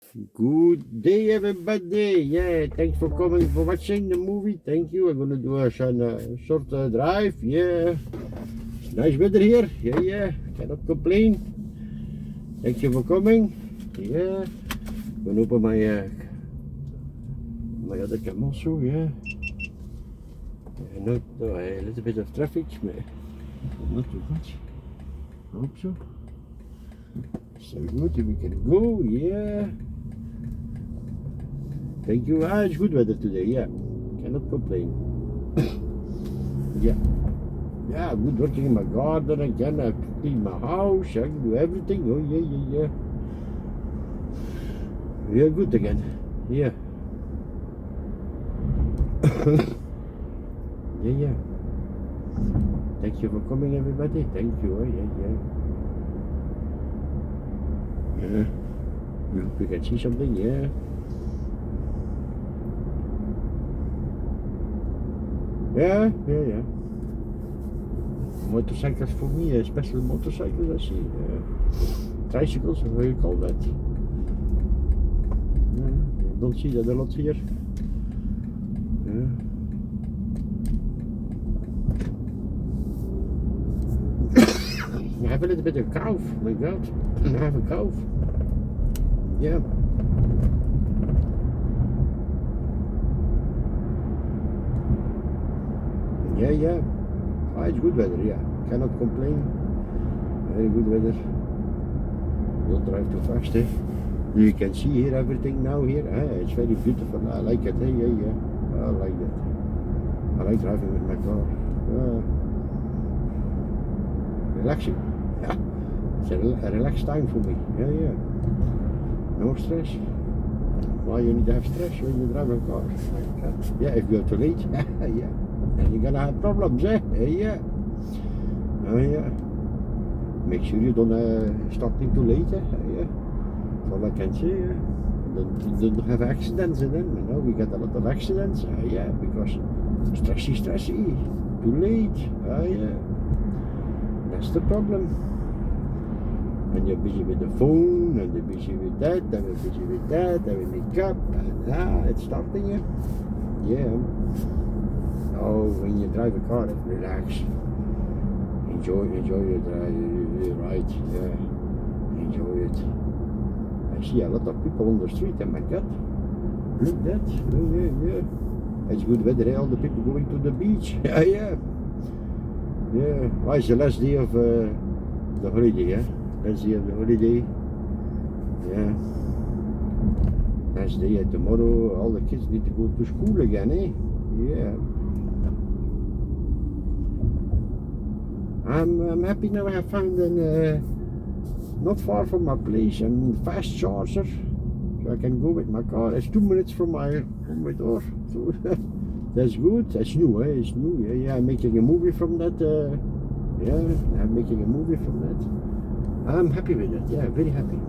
Good day, everybody. Yeah, thanks for coming for watching the movie. Thank you. I'm gonna do a short drive. Yeah, it's nice weather here. Yeah. Cannot complain. Thank you for coming. Yeah, gonna open my other cam also. Yeah, not a little bit of traffic, but not too much. I hope so. So good. We can go. Yeah. Thank you. It's good weather today. Yeah, cannot complain. Yeah. Yeah, I'm good working in my garden again. I can clean my house. I can do everything. Oh yeah. We are good again. Yeah. Yeah. Thank you for coming, everybody. Thank you. Oh, yeah. We hope you can see something. Yeah. Yeah. Motorcycles for me, special motorcycles I see. Tricycles, how you call that? Don't see that a lot here. I have a little bit of cough, my God. I have a cough. Yeah. Yeah. Oh, it's good weather, yeah. Cannot complain. Very good weather. Don't drive too fast, eh? You can see here everything now here. It's very beautiful. I like it, eh? Yeah. I like that. I like driving with my car. Relaxing. Yeah. It's a relaxed time for me. Yeah. No stress. Why you need to have stress when you drive a car? Yeah, if you're too late. Yeah. Then you're gonna have problems, eh? Yeah. Oh yeah. Make sure you don't start too late, eh? Yeah. That's all I can say. Don't have accidents in them. You know, we get a lot of accidents. Yeah, because stressy. Too late. Yeah. That's the problem. And you're busy with the phone, and you're busy with that, and we're busy with that, and we make up, and it's starting you. Yeah. Oh, when you drive a car, relax. Enjoy your ride. Yeah. Enjoy it. I see a lot of people on the street, and my God, look at that. Oh, yeah. It's good weather, all the people going to the beach. Yeah. Why is the last day of the holiday, yeah? Last day of the holiday. Yeah. Last day, tomorrow all the kids need to go to school again, eh? Yeah. I'm happy now I have found not far from my place a fast charger, so I can go with my car. It's 2 minutes from my door, so that's good. It's new, eh? It's new. Yeah. I'm making a movie from that. I'm making a movie from that. I'm happy with it. Yeah, very happy.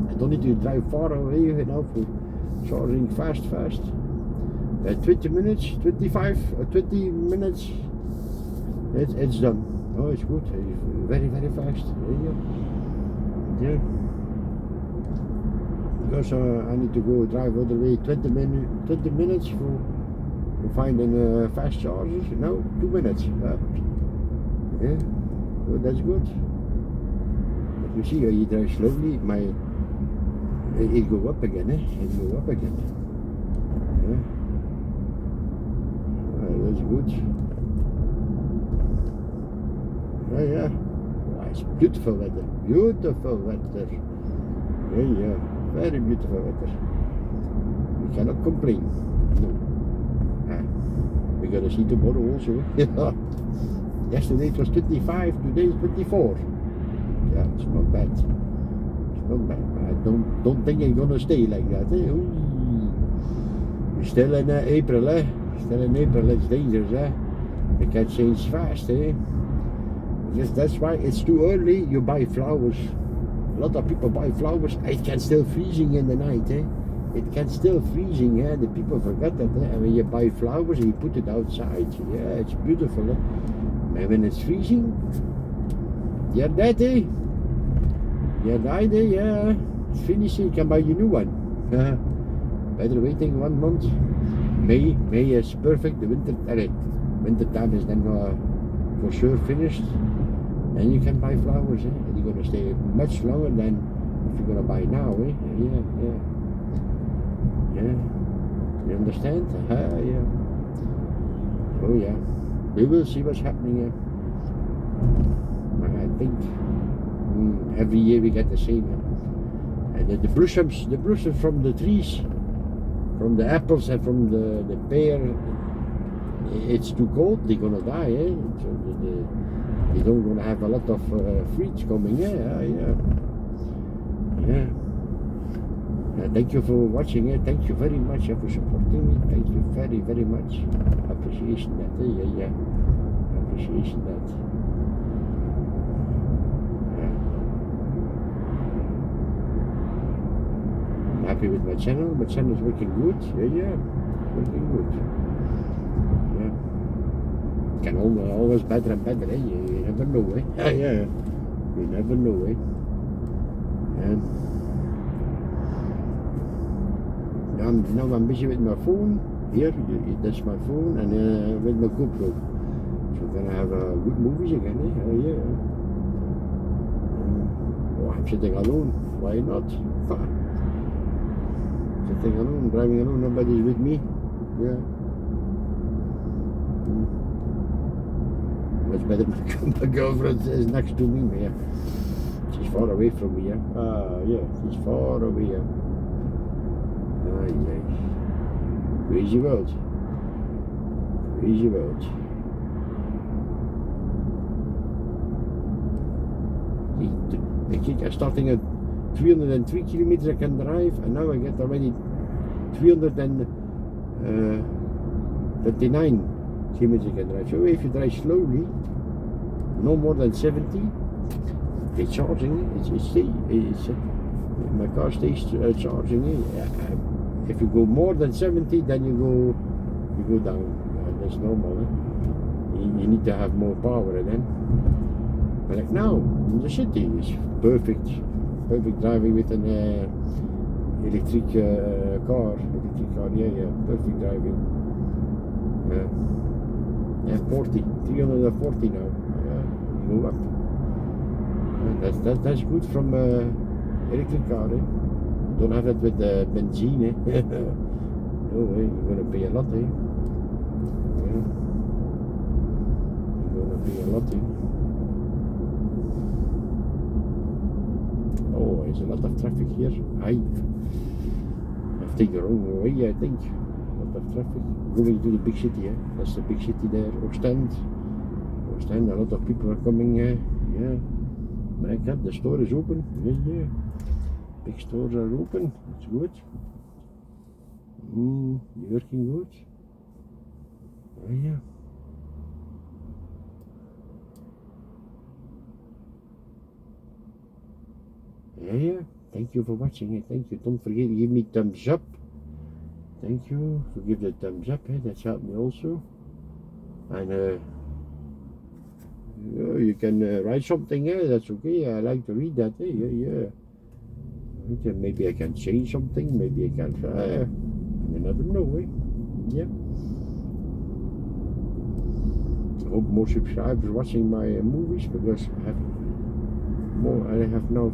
I don't need to drive far away, you know, for charging fast. 20 minutes, 25 or 20 minutes. It's done. Oh, it's good. It's very fast. Yeah. Because I need to go drive all the way 20 minutes for finding fast chargers. No, 2 minutes. Yeah. Oh, that's good. But you see, you drive slowly. It go up again. It go up again. Yeah. That's good. Yeah. Oh, it's beautiful weather. Yeah. Very beautiful weather. We cannot complain. No. We're gonna see tomorrow also. Yeah. Yesterday it was 25, today is 24. Yeah, it's not bad. I don't think it's gonna stay like that. Eh? We're still in April, eh? Still in April, it's dangerous, eh? It can change fast, eh? Yes, that's why it's too early. You buy flowers. A lot of people buy flowers. It can still freezing in the night, eh? It can still freezing, eh? The people forget that, eh? And when you buy flowers and you put it outside, yeah, it's beautiful, eh? And when it's freezing, you're dead, eh? You're died, eh? Yeah. It's finished. You can buy a new one. Better waiting 1 month. May is perfect. The winter time is then for sure finished. Then you can buy flowers. And you're gonna stay much longer than if you're gonna buy now. Yeah. You understand? Yeah. Oh yeah. We will see what's happening. I think every year we get the same. And the blossoms from the trees, from the apples and from the pear, it's too cold, they're gonna die, so they don't gonna have a lot of fruits coming, yeah. Thank you for watching, thank you very much for supporting me, thank you very, very much, appreciation that, appreciation that. Happy with my channel is working good, yeah, working good, yeah, can always better and better, you never know, yeah, you never know, and now I'm busy with my phone, here, that's my phone, and with my GoPro, so we're gonna have good movies again, yeah, I'm sitting alone, why not? Sitting alone, driving alone, nobody's with me. Yeah. Much better my girlfriend is next to me, yeah. She's far away from me, yeah. She's far away, yeah. Crazy world. Crazy world. I'm starting at 303 kilometers I can drive, and now I get already 339 kilometers I can drive. So if you drive slowly, no more than 70, it's charging. My car stays charging. If you go more than 70, then you go down. That's normal. You need to have more power then. But like now in the city, it's perfect. Perfect driving with an electric car, yeah, perfect driving. Yeah, 340 now. Yeah, go up. That's good from electric car. Don't have that with benzene. No way, you're gonna pay a lot. Yeah. You're gonna pay a lot. Oh, there's a lot of traffic here. I've taken the wrong way, I think. A lot of traffic. Going to the big city, That's the big city there. Ostend, a lot of people are coming, yeah. But I got the store is open, yeah. Big stores are open, it's good. Working good. Yeah. Yeah, thank you for watching. Thank you. Don't forget to give me thumbs up. Thank you for give the thumbs up. That's helped me also. And you can write something. That's okay. I like to read that. Yeah. Maybe I can change something. Maybe I can. You never know. Yeah. I hope more subscribers watching my movies, because I have now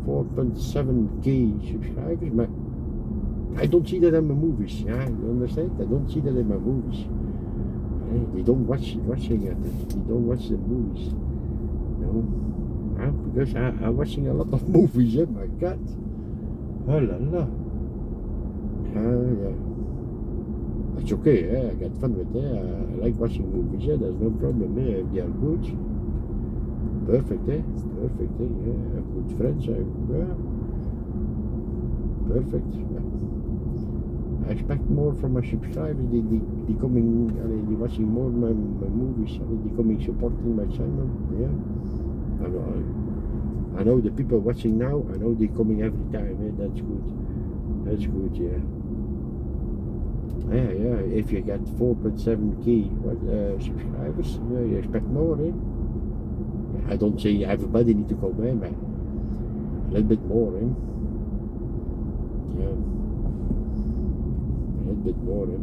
4.7k subscribers, but I don't see that in my movies. Yeah, you understand? I don't see that in my movies. They don't watching it. They don't watch the movies. No, because I'm watching a lot of movies. My God. Oh la la. Yeah. It's okay. I get fun with it. I like watching movies. There's no problem. If they are good. Perfect, Perfect, Yeah, good friends. Yeah. Perfect. Yeah. I expect more from my subscribers. They coming, they watching more my movies. They coming supporting my channel. Yeah. I know the people watching now. I know they coming every time. That's good. That's good. Yeah. Yeah. If you get 4.7k subscribers, you expect more. I don't say everybody need to come in, but a little bit more. Yeah. A little bit more, hè.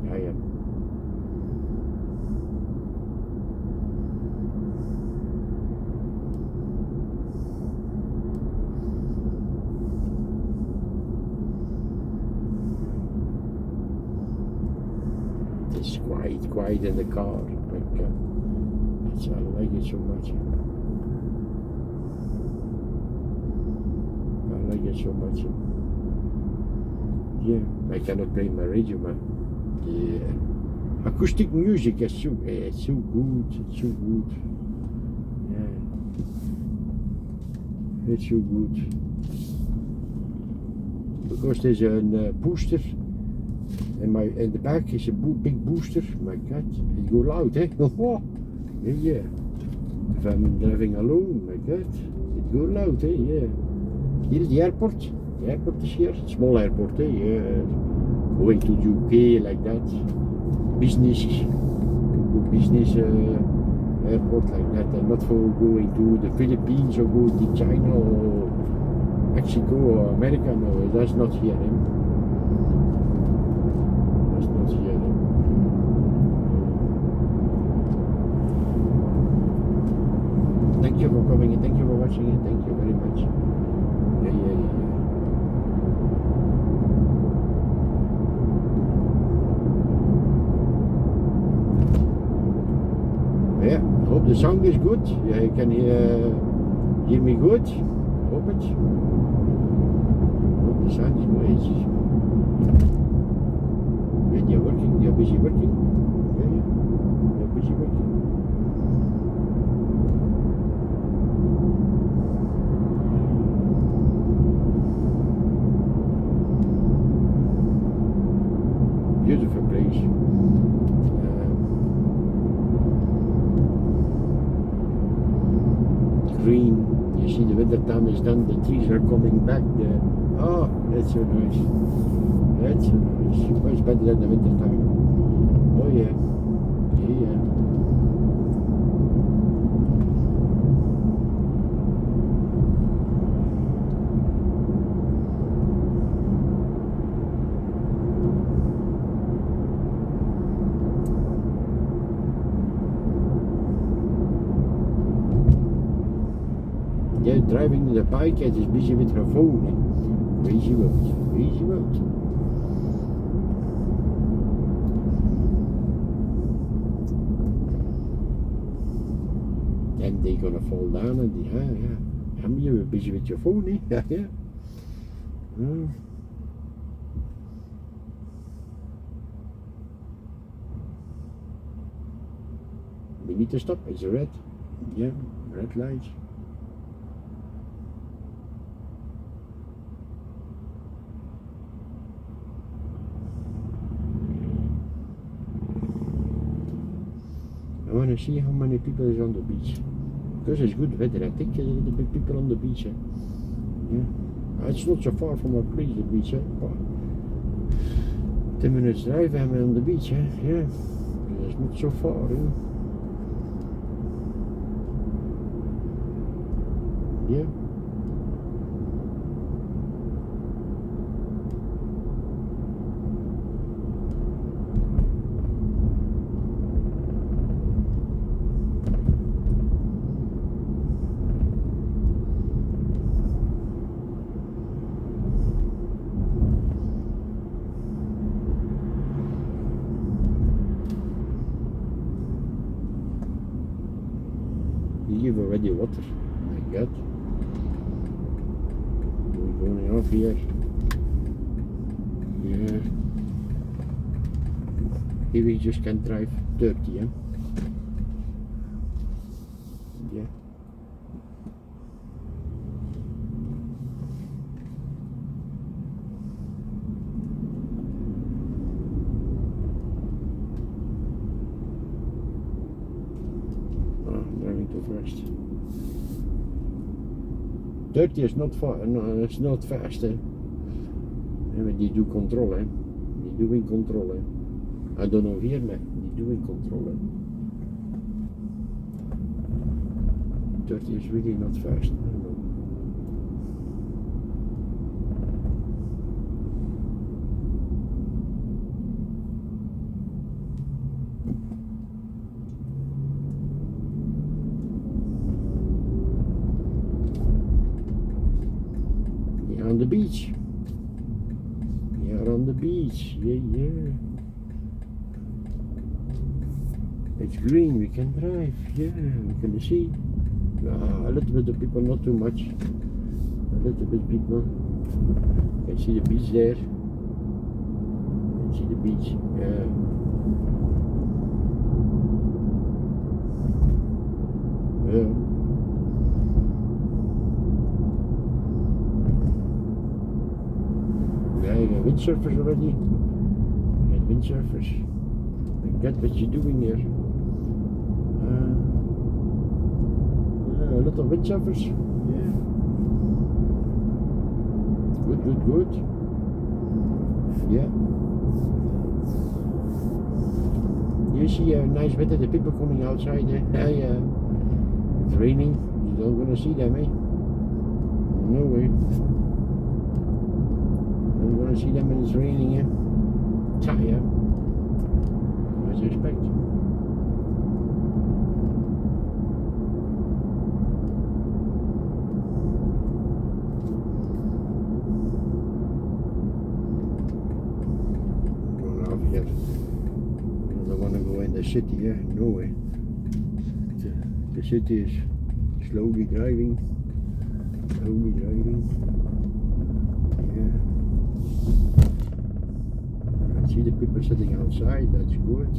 Ja, ja. It's quiet in the car. Like, I like it so much. I like it so much. Yeah, I cannot play my radio, man. The acoustic music is so, it's so good. It's so good. Yeah, it's so good. Because there's a booster. And the back is a big booster. My God, it go loud, eh? Oh, yeah. If I'm driving alone, my God, it go loud, eh? Yeah. Here is the airport. The airport is here. Small airport, eh? Yeah. Going to UK like that. Business airport like that, and not for going to the Philippines or go to China or Mexico or America. No, that's not here. Eh? Thank you for coming and thank you for watching it. Thank you very much. Yeah, I hope the sound is good. Yeah, you can hear me good. Hope it. Hope the sound is good. And you're working, you're busy working. Yeah, you're busy working. Beautiful place. Green. You see the winter time is done. The trees are coming back. Oh, that's so nice. That's so nice. Much better than the winter time. Oh yeah. Yeah. Yeah, driving the bike is busy with her phone. Eh? Crazy world. Crazy world. And they're gonna fall down and yeah. You were busy with your phone, eh? Yeah. We need to stop, it's a red. Yeah, red light. I want to see how many people is on the beach. Because it's good weather, I think there's a little bit people on the beach. Eh? Yeah. It's not so far from our place, the beach. Eh? 10 minutes drive and I'm on the beach. Eh? Yeah. It's not so far. Eh? Yeah. Hier already water. My God. We're going off here. Yeah. Here we just can drive 30, yeah. Yeah. Driving too fast. 30 is not far, no, it's not fast, eh? Yeah, die doet controle, hè? Die doet in controle. I don't know here, man. Die doet in controle. 30 is really not fast. I don't know. Yeah, on the beach. We are on the beach. Yeah. It's green, we can drive, yeah, we can see. A little bit of people, not too much. A little bit people. You can see the beach there. You can see the beach, yeah. Yeah. Yeah, you got windsurfers already. You got windsurfers. I get what you're doing here. A lot of windsurfers. Yeah. Good. Yeah. You see a nice weather, the people coming outside. Yeah. It's raining. You don't gonna see them, eh? No way. I'm gonna see them when it's raining, yeah. Yeah. As you expect. Here. I don't want to go in the city, yeah, no way. The city is slowly driving. Yeah. I see the people sitting outside, that's good.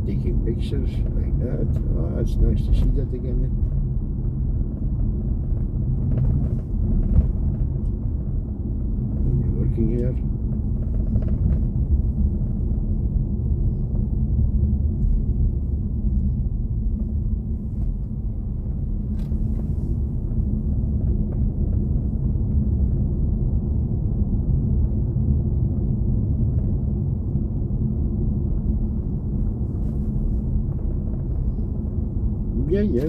Taking pictures like that. Oh, it's nice to see that again. You're working here. Yeah.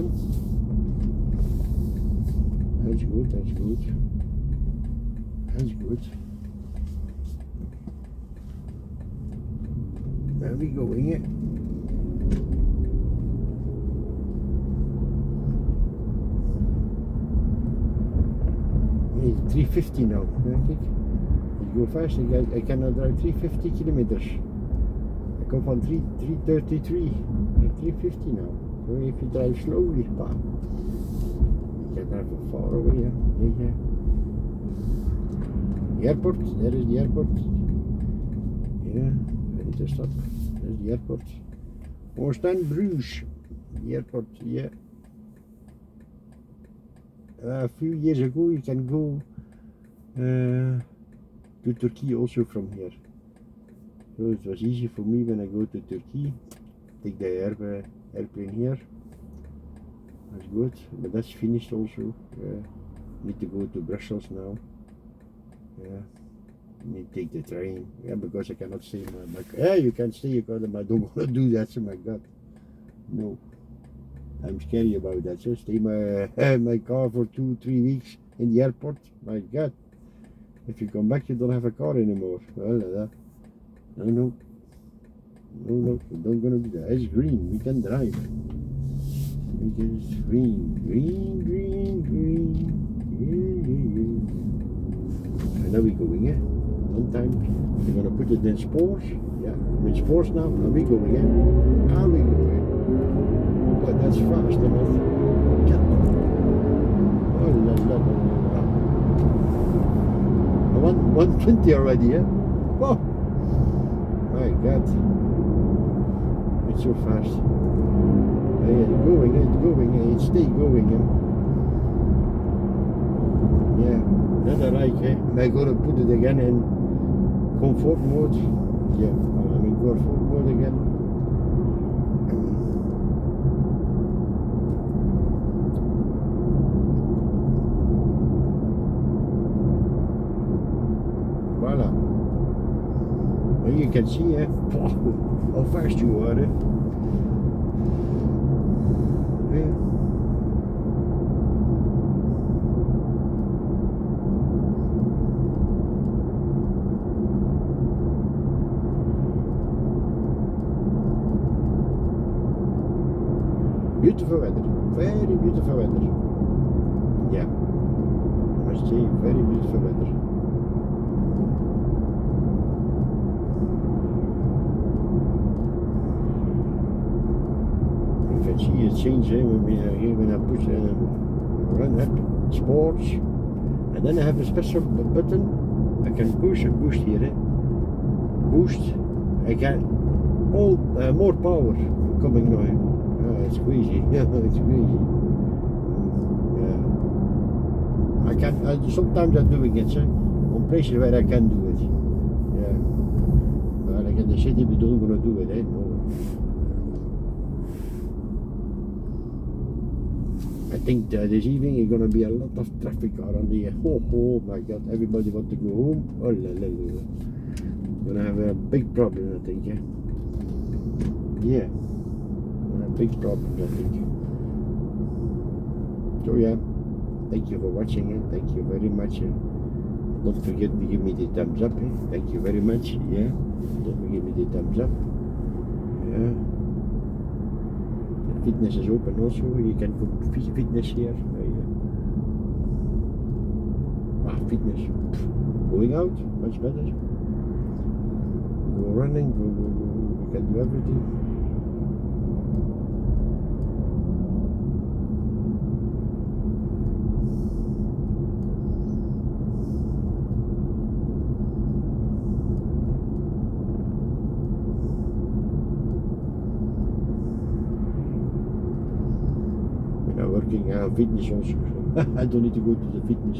That's good. Where are we going, yeah? It's 350 now, I think. You go fast, I cannot drive 350 kilometers. I come from 333, 350 now. So if you drive slowly, you can drive far away, yeah. The airport, there is the airport. Yeah, ready to stop. There's the airport. Oostend Bruges, the airport, yeah. A few years ago you can go to Turkey also from here. So it was easy for me when I go to Turkey. Take the airplane here. That's good, but that's finished also. Need to go to Brussels now. Yeah, need to take the train. Yeah, because I cannot stay in my car. Yeah, you can stay in your car, but I don't want to do that. So my God, no. I'm scary about that. So stay my car for 2-3 weeks in the airport. My God, if you come back, you don't have a car anymore. Well, no, we're not gonna do that. It's green. We can drive. It's green. Yeah. And now we're going, one time. We're gonna put it in sports. Yeah, with sports now. Are we going, Are we going? But that's fast enough. Oh, la. 120 already, yeah? Oh, my God. It's so fast. It's going, it's still going, yeah. That I like, Am I gonna put it again in comfort mode? Yeah, I'm in comfort mode again. Voila. And you can see how fast you are. Yeah. Very beautiful weather. Yeah, I must say, very beautiful weather. You can see it change when I push run up sports, and then I have a special button. I can push and boost here. Boost. I get all more power coming now. It's crazy. Yeah, it's crazy. Yeah. I can. Sometimes I'm doing it, on places where I can do it. Yeah. But like in the city, we don't gonna do it. No. I think this evening is gonna be a lot of traffic around here. Oh my God! Everybody want to go home. Oh la la la. Gonna have a big problem, I think. Yeah. Big problem, I think. So yeah, thank you for watching it. Thank you very much. Don't forget to give me the thumbs up. Thank you very much. Yeah, don't forget me the thumbs up. Yeah. The fitness is open also. You can go fitness here. Fitness. Going out, much better. Go running. Go. You can do everything. Working fitness also, so I don't need to go to the fitness.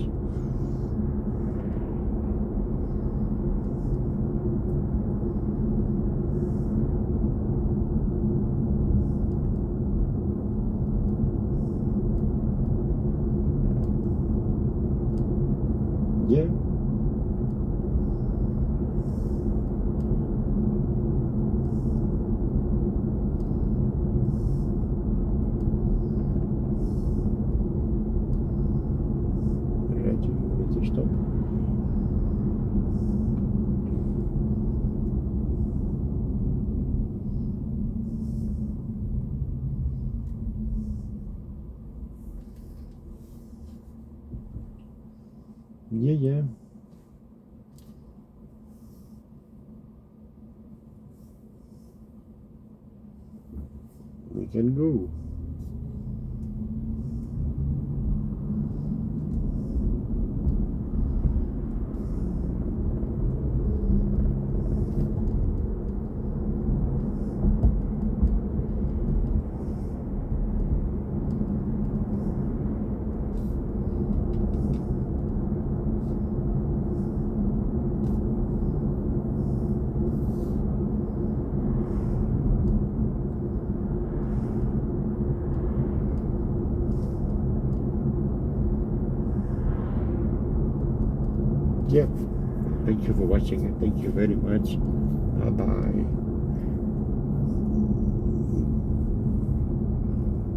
Yeah. Stop. Yeah. We can go. Yeah. Thank you for watching it. Thank you very much. Bye bye.